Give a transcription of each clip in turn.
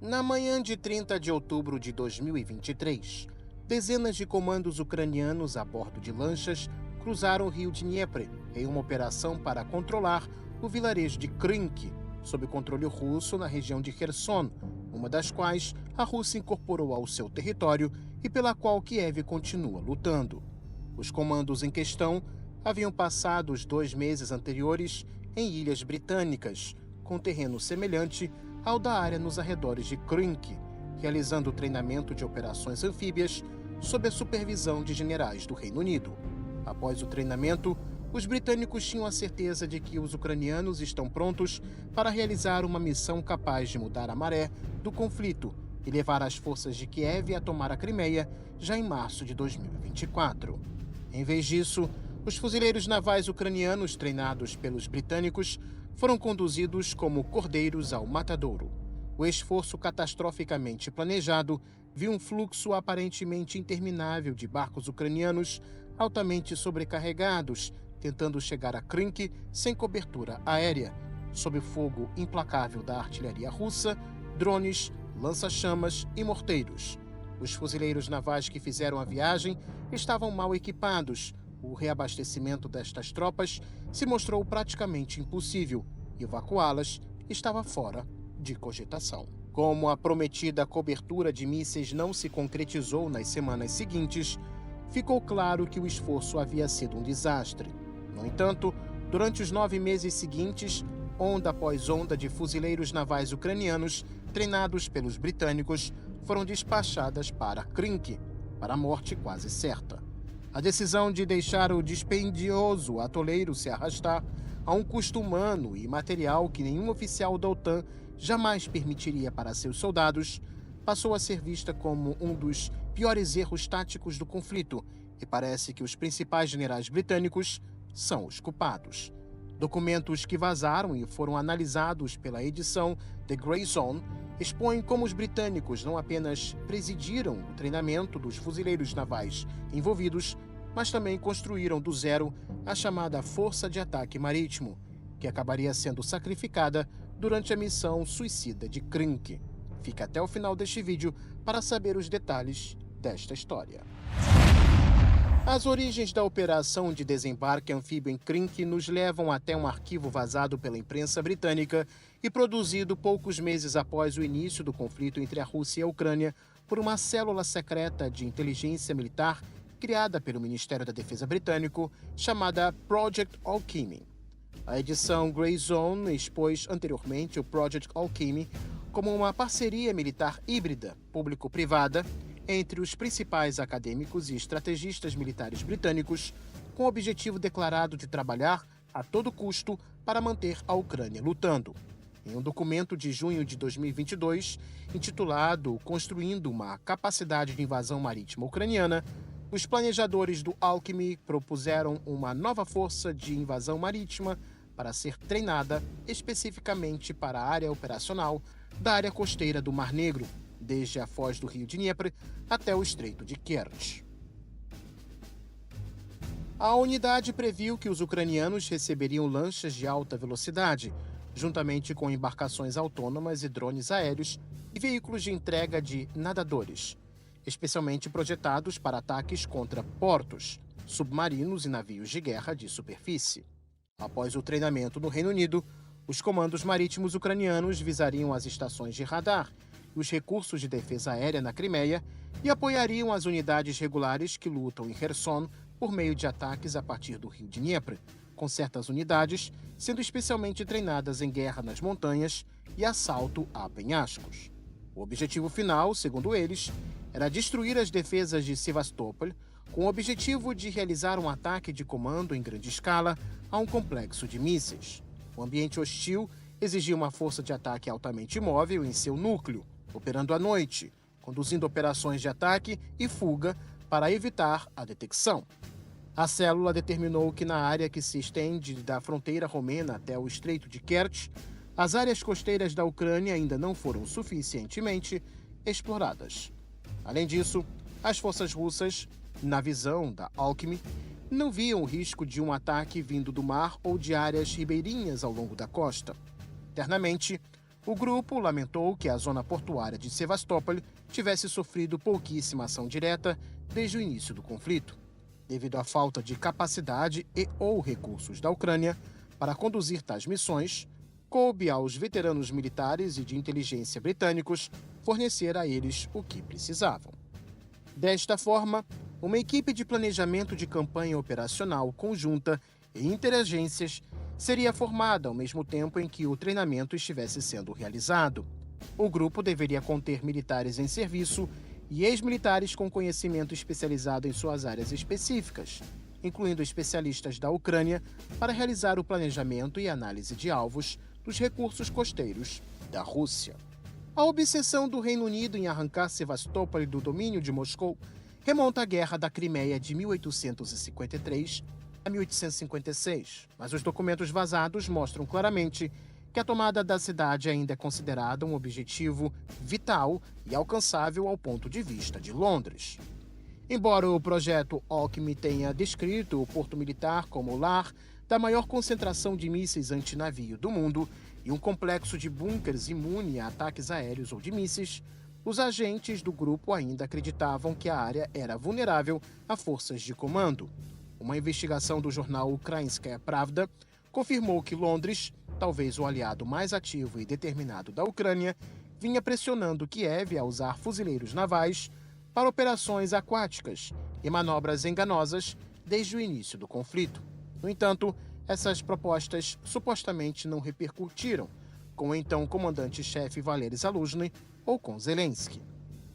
Na manhã de 30 de outubro de 2023, dezenas de comandos ucranianos a bordo de lanchas cruzaram o rio Dnieper em uma operação para controlar o vilarejo de Krynki, sob controle russo na região de Kherson, uma das quais a Rússia incorporou ao seu território e pela qual Kiev continua lutando. Os comandos em questão haviam passado os 2 meses anteriores em ilhas britânicas, com terreno semelhante ao da área nos arredores de Krynki, realizando treinamento de operações anfíbias sob a supervisão de generais do Reino Unido. Após o treinamento, os britânicos tinham a certeza de que os ucranianos estão prontos para realizar uma missão capaz de mudar a maré do conflito e levar as forças de Kiev a tomar a Crimeia já em março de 2024. Em vez disso, os fuzileiros navais ucranianos treinados pelos britânicos foram conduzidos como cordeiros ao matadouro. O esforço catastroficamente planejado viu um fluxo aparentemente interminável de barcos ucranianos altamente sobrecarregados, tentando chegar a Krynki sem cobertura aérea, sob o fogo implacável da artilharia russa, drones, lança-chamas e morteiros. Os fuzileiros navais que fizeram a viagem estavam mal equipados. O reabastecimento destas tropas se mostrou praticamente impossível e evacuá-las estava fora de cogitação. Como a prometida cobertura de mísseis não se concretizou nas semanas seguintes, ficou claro que o esforço havia sido um desastre. No entanto, durante os 9 meses seguintes, onda após onda de fuzileiros navais ucranianos treinados pelos britânicos foram despachadas para Krynki, para a morte quase certa. A decisão de deixar o dispendioso atoleiro se arrastar a um custo humano e material que nenhum oficial da OTAN jamais permitiria para seus soldados passou a ser vista como um dos piores erros táticos do conflito e parece que os principais generais britânicos são os culpados. Documentos que vazaram e foram analisados pela edição The Grey Zone expõem como os britânicos não apenas presidiram o treinamento dos fuzileiros navais envolvidos, mas também construíram do zero a chamada Força de Ataque Marítimo, que acabaria sendo sacrificada durante a missão suicida de Krynki. Fica até o final deste vídeo para saber os detalhes desta história. As origens da operação de desembarque anfíbio em Krynki nos levam até um arquivo vazado pela imprensa britânica e produzido poucos meses após o início do conflito entre a Rússia e a Ucrânia por uma célula secreta de inteligência militar criada pelo Ministério da Defesa britânico, chamada Project Alchemy. A edição Grey Zone expôs anteriormente o Project Alchemy como uma parceria militar híbrida, público-privada, entre os principais acadêmicos e estrategistas militares britânicos, com o objetivo declarado de trabalhar a todo custo para manter a Ucrânia lutando. Em um documento de junho de 2022, intitulado Construindo uma Capacidade de Invasão Marítima Ucraniana, os planejadores do Alchemy propuseram uma nova força de invasão marítima para ser treinada especificamente para a área operacional da área costeira do Mar Negro, desde a foz do rio Dnieper até o Estreito de Kerch. A unidade previu que os ucranianos receberiam lanchas de alta velocidade, juntamente com embarcações autônomas e drones aéreos e veículos de entrega de nadadores, especialmente projetados para ataques contra portos, submarinos e navios de guerra de superfície. Após o treinamento no Reino Unido, os comandos marítimos ucranianos visariam as estações de radar e os recursos de defesa aérea na Crimeia e apoiariam as unidades regulares que lutam em Kherson por meio de ataques a partir do rio Dnieper, com certas unidades sendo especialmente treinadas em guerra nas montanhas e assalto a penhascos. O objetivo final, segundo eles, era destruir as defesas de Sevastopol, com o objetivo de realizar um ataque de comando em grande escala a um complexo de mísseis. O ambiente hostil exigia uma força de ataque altamente móvel em seu núcleo, operando à noite, conduzindo operações de ataque e fuga para evitar a detecção. A célula determinou que na área que se estende da fronteira romena até o Estreito de Kerch, as áreas costeiras da Ucrânia ainda não foram suficientemente exploradas. Além disso, as forças russas, na visão da Alchemy, não viam o risco de um ataque vindo do mar ou de áreas ribeirinhas ao longo da costa. Internamente, O grupo lamentou que a zona portuária de Sevastopol tivesse sofrido pouquíssima ação direta desde o início do conflito, devido à falta de capacidade e/ou recursos da Ucrânia para conduzir tais missões. Coube aos veteranos militares e de inteligência britânicos fornecer a eles o que precisavam. Desta forma, uma equipe de planejamento de campanha operacional conjunta e interagências seria formada ao mesmo tempo em que o treinamento estivesse sendo realizado. O grupo deveria conter militares em serviço e ex-militares com conhecimento especializado em suas áreas específicas, incluindo especialistas da Ucrânia, para realizar o planejamento e análise de alvos dos recursos costeiros da Rússia. A obsessão do Reino Unido em arrancar Sevastopol do domínio de Moscou remonta à Guerra da Crimeia de 1853 a 1856, mas os documentos vazados mostram claramente que a tomada da cidade ainda é considerada um objetivo vital e alcançável ao ponto de vista de Londres. Embora o projeto Alchemy tenha descrito o porto militar como o lar da maior concentração de mísseis antinavio do mundo e um complexo de bunkers imune a ataques aéreos ou de mísseis, os agentes do grupo ainda acreditavam que a área era vulnerável a forças de comando. Uma investigação do jornal Ukrainskaya Pravda confirmou que Londres, talvez o aliado mais ativo e determinado da Ucrânia, vinha pressionando Kiev a usar fuzileiros navais para operações aquáticas e manobras enganosas desde o início do conflito. No entanto, essas propostas supostamente não repercutiram com o então comandante-chefe Valery Zaluzhny ou com Zelensky.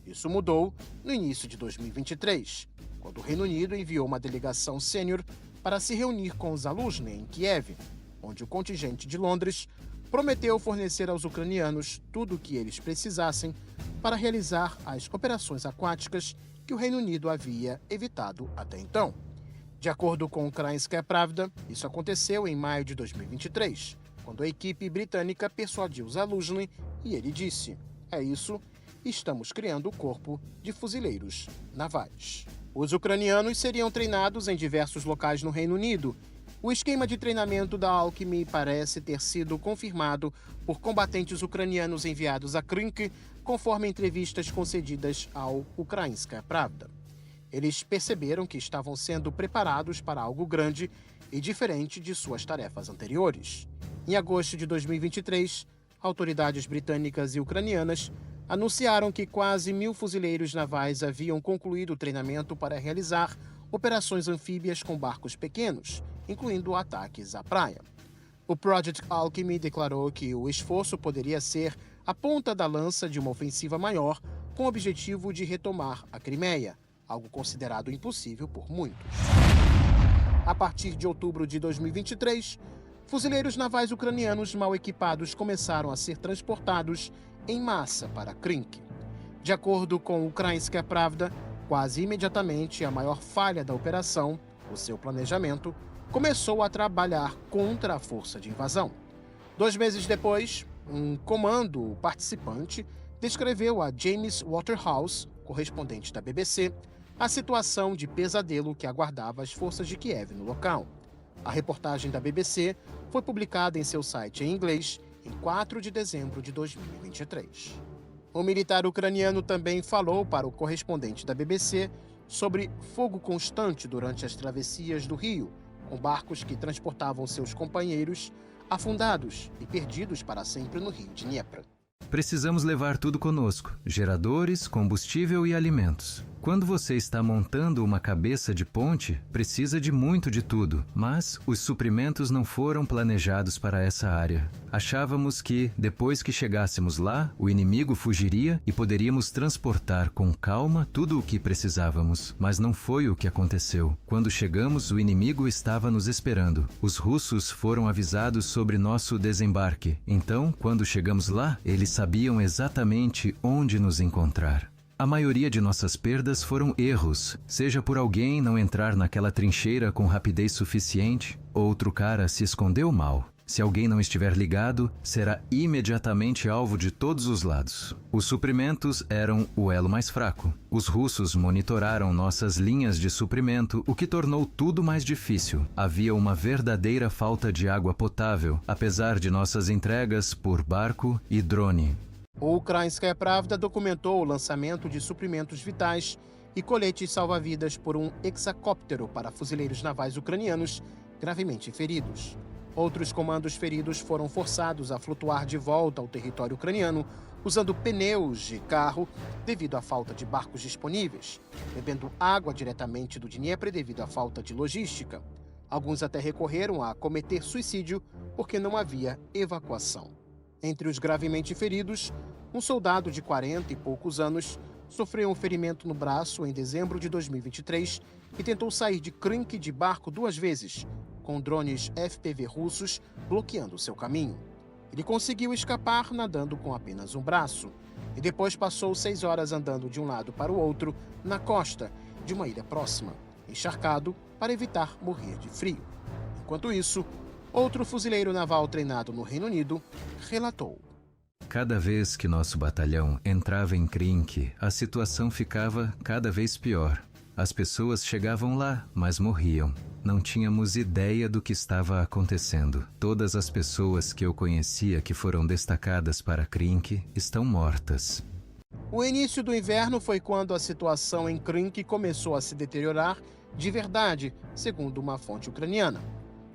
Isso mudou no início de 2023, quando o Reino Unido enviou uma delegação sênior para se reunir com Zaluzhny em Kiev, onde o contingente de Londres prometeu fornecer aos ucranianos tudo o que eles precisassem para realizar as operações aquáticas que o Reino Unido havia evitado até então. De acordo com o Ukrainskaya Pravda, isso aconteceu em maio de 2023, quando a equipe britânica persuadiu Zaluzhny e ele disse: "É isso, estamos criando o corpo de fuzileiros navais." Os ucranianos seriam treinados em diversos locais no Reino Unido. O esquema de treinamento da Alchemy parece ter sido confirmado por combatentes ucranianos enviados a Krynk, conforme entrevistas concedidas ao Ukrainskaya Pravda. Eles perceberam que estavam sendo preparados para algo grande e diferente de suas tarefas anteriores. Em agosto de 2023, autoridades britânicas e ucranianas anunciaram que quase 1.000 fuzileiros navais haviam concluído o treinamento para realizar operações anfíbias com barcos pequenos, incluindo ataques à praia. O Project Alchemy declarou que o esforço poderia ser a ponta da lança de uma ofensiva maior com o objetivo de retomar a Crimeia, algo considerado impossível por muitos. A partir de outubro de 2023, fuzileiros navais ucranianos mal equipados começaram a ser transportados em massa para Krynk. De acordo com o Ukrainskaya Pravda, quase imediatamente a maior falha da operação, o seu planejamento, começou a trabalhar contra a força de invasão. 2 meses depois, um comando participante descreveu a James Waterhouse, correspondente da BBC, a situação de pesadelo que aguardava as forças de Kiev no local. A reportagem da BBC foi publicada em seu site em inglês em 4 de dezembro de 2023. O militar ucraniano também falou para o correspondente da BBC sobre fogo constante durante as travessias do rio, com barcos que transportavam seus companheiros afundados e perdidos para sempre no rio Dnieper. Precisamos levar tudo conosco: geradores, combustível e alimentos. Quando você está montando uma cabeça de ponte, precisa de muito de tudo, mas os suprimentos não foram planejados para essa área. Achávamos que, depois que chegássemos lá, o inimigo fugiria e poderíamos transportar com calma tudo o que precisávamos, mas não foi o que aconteceu. Quando chegamos, o inimigo estava nos esperando. Os russos foram avisados sobre nosso desembarque, então, quando chegamos lá, eles sabiam exatamente onde nos encontrar. A maioria de nossas perdas foram erros, seja por alguém não entrar naquela trincheira com rapidez suficiente, ou outro cara se escondeu mal. Se alguém não estiver ligado, será imediatamente alvo de todos os lados. Os suprimentos eram o elo mais fraco. Os russos monitoraram nossas linhas de suprimento, o que tornou tudo mais difícil. Havia uma verdadeira falta de água potável, apesar de nossas entregas por barco e drone. O Ukrainskaya Pravda documentou o lançamento de suprimentos vitais e coletes salva-vidas por um hexacóptero para fuzileiros navais ucranianos gravemente feridos. Outros comandos feridos foram forçados a flutuar de volta ao território ucraniano usando pneus de carro devido à falta de barcos disponíveis, bebendo água diretamente do Dnieper devido à falta de logística. Alguns até recorreram a cometer suicídio porque não havia evacuação. Entre os gravemente feridos, um soldado de 40 e poucos anos sofreu um ferimento no braço em dezembro de 2023 e tentou sair de Krynk de barco 2 vezes, com drones FPV russos bloqueando seu caminho. Ele conseguiu escapar nadando com apenas um braço e depois passou 6 horas andando de um lado para o outro na costa de uma ilha próxima, encharcado para evitar morrer de frio. Enquanto isso, outro fuzileiro naval treinado no Reino Unido relatou: Cada vez que nosso batalhão entrava em Krynk, a situação ficava cada vez pior. As pessoas chegavam lá, mas morriam. Não tínhamos ideia do que estava acontecendo. Todas as pessoas que eu conhecia que foram destacadas para Krynk estão mortas. O início do inverno foi quando a situação em Krynk começou a se deteriorar de verdade, segundo uma fonte ucraniana.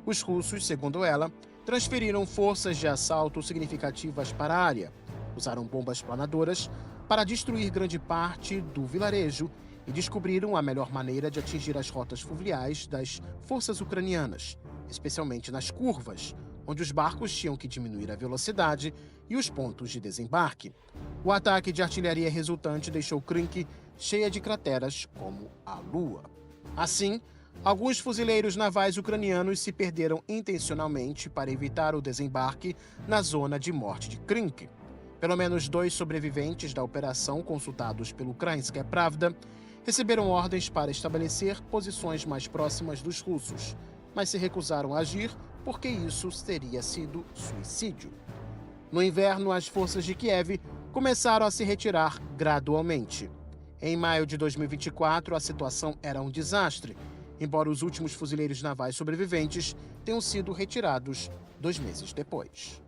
Os russos, segundo ela, transferiram forças de assalto significativas para a área, usaram bombas planadoras para destruir grande parte do vilarejo e descobriram a melhor maneira de atingir as rotas fluviais das forças ucranianas, especialmente nas curvas, onde os barcos tinham que diminuir a velocidade e os pontos de desembarque. O ataque de artilharia resultante deixou Krynk cheia de crateras como a Lua. Assim, alguns fuzileiros navais ucranianos se perderam intencionalmente para evitar o desembarque na zona de morte de Krynk. Pelo menos 2 sobreviventes da operação, consultados pelo Ukrainskaya Pravda, receberam ordens para estabelecer posições mais próximas dos russos, mas se recusaram a agir porque isso teria sido suicídio. No inverno, as forças de Kiev começaram a se retirar gradualmente. Em maio de 2024, a situação era um desastre, embora os últimos fuzileiros navais sobreviventes tenham sido retirados 2 meses depois.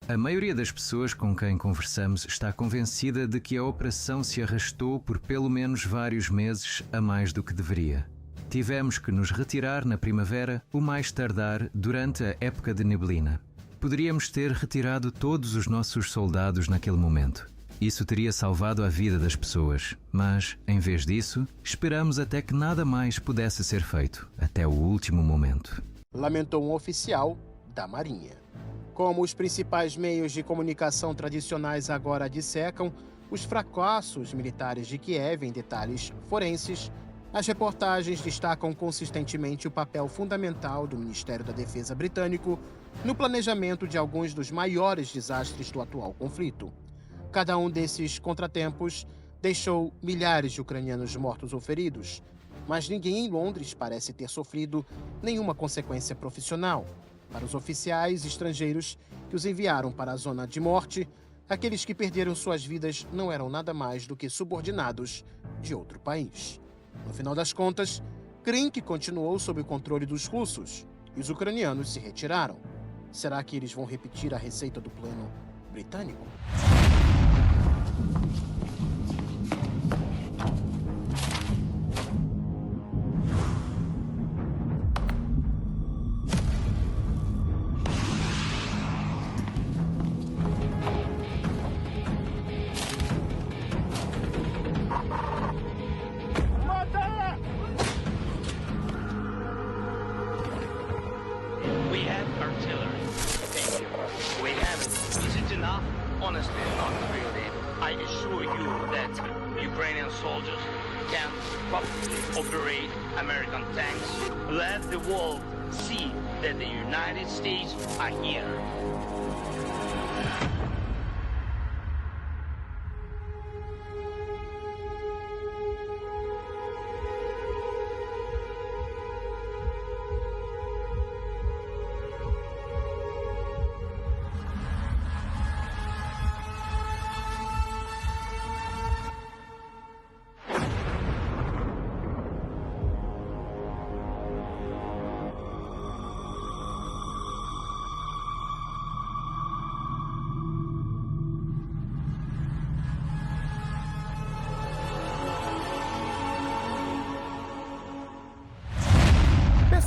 A maioria das pessoas com quem conversamos está convencida de que a operação se arrastou por pelo menos vários meses a mais do que deveria. Tivemos que nos retirar na primavera, o mais tardar durante a época de neblina. Poderíamos ter retirado todos os nossos soldados naquele momento. Isso teria salvado a vida das pessoas, mas, em vez disso, esperamos até que nada mais pudesse ser feito, até o último momento. Lamentou um oficial da Marinha. Como os principais meios de comunicação tradicionais agora dissecam os fracassos militares de Kiev em detalhes forenses, as reportagens destacam consistentemente o papel fundamental do Ministério da Defesa britânico no planejamento de alguns dos maiores desastres do atual conflito. Cada um desses contratempos deixou milhares de ucranianos mortos ou feridos, mas ninguém em Londres parece ter sofrido nenhuma consequência profissional. Para os oficiais estrangeiros que os enviaram para a zona de morte, aqueles que perderam suas vidas não eram nada mais do que subordinados de outro país. No final das contas, Krynk continuou sob o controle dos russos e os ucranianos se retiraram. Será que eles vão repetir a receita do plano britânico? We have artillery. Thank you. We have it. Is it enough? Honestly, not really. I assure you that Ukrainian soldiers can properly operate American tanks. Let the world see that the United States are here.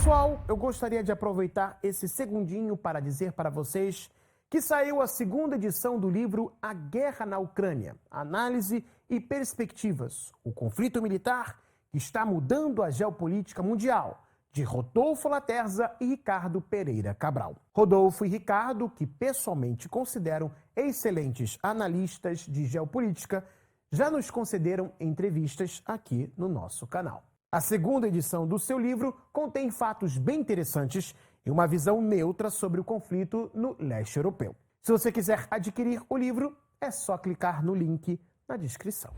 Pessoal, eu gostaria de aproveitar esse segundinho para dizer para vocês que saiu a segunda edição do livro A Guerra na Ucrânia, Análise e Perspectivas, o conflito militar que está mudando a geopolítica mundial, de Rodolfo Laterza e Ricardo Pereira Cabral. Rodolfo e Ricardo, que pessoalmente consideram excelentes analistas de geopolítica, já nos concederam entrevistas aqui no nosso canal. A segunda edição do seu livro contém fatos bem interessantes e uma visão neutra sobre o conflito no leste europeu. Se você quiser adquirir o livro, é só clicar no link na descrição.